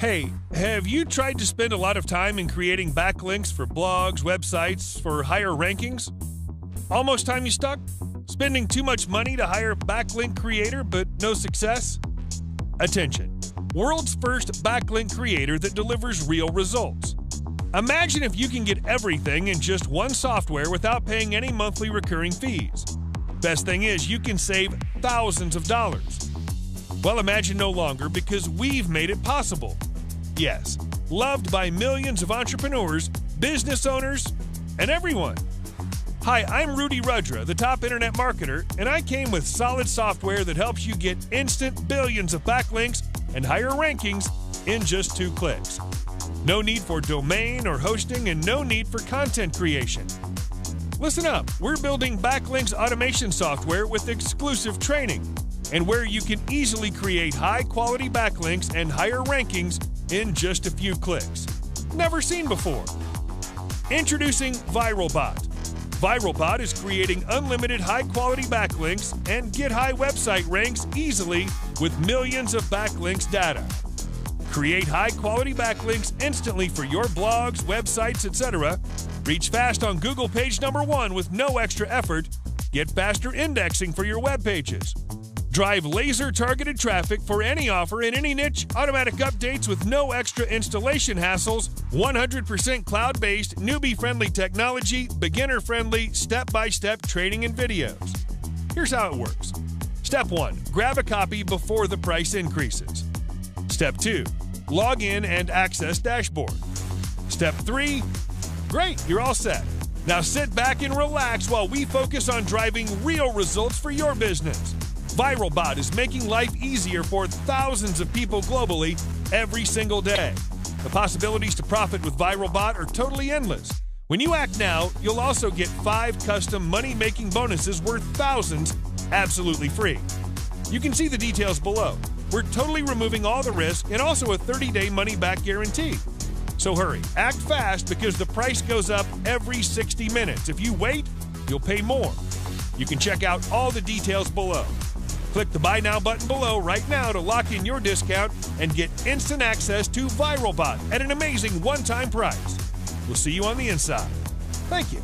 Hey, have you tried to spend a lot of time in creating backlinks for blogs, websites, for higher rankings? Almost time you stuck? Spending too much money to hire a backlink creator but no success? Attention! World's first backlink creator that delivers real results. Imagine if you can get everything in just one software without paying any monthly recurring fees. Best thing is, you can save thousands of dollars. Well, imagine no longer, because we've made it possible. Yes, loved by millions of entrepreneurs, business owners, and everyone. Hi, I'm Rudy Rudra, the top internet marketer, and I came with solid software that helps you get instant billions of backlinks and higher rankings in just 2 clicks. No need for domain or hosting, and no need for content creation. Listen up, we're building backlinks automation software with exclusive training, and where you can easily create high-quality backlinks and higher rankings in just a few clicks. Never seen before. Introducing Viralbot. Viralbot is creating unlimited high-quality backlinks and get high website ranks easily with millions of backlinks data. Create high-quality backlinks instantly for your blogs, websites, etc. Reach fast on Google page #1 with no extra effort. Get faster indexing for your web pages. Drive laser-targeted traffic for any offer in any niche, automatic updates with no extra installation hassles, 100% cloud-based, newbie-friendly technology, beginner-friendly, step-by-step training and videos. Here's how it works. Step 1. Grab a copy before the price increases. Step 2. Log in and access dashboard. Step 3. Great, you're all set. Now sit back and relax while we focus on driving real results for your business. Viralbot is making life easier for thousands of people globally every single day. The possibilities to profit with Viralbot are totally endless. When you act now, you'll also get 5 custom money-making bonuses worth thousands absolutely free. You can see the details below. We're totally removing all the risk and also a 30-day money-back guarantee. So hurry, act fast, because the price goes up every 60 minutes. If you wait, you'll pay more. You can check out all the details below. Click the Buy Now button below right now to lock in your discount and get instant access to Viralbot at an amazing one-time price. We'll see you on the inside. Thank you.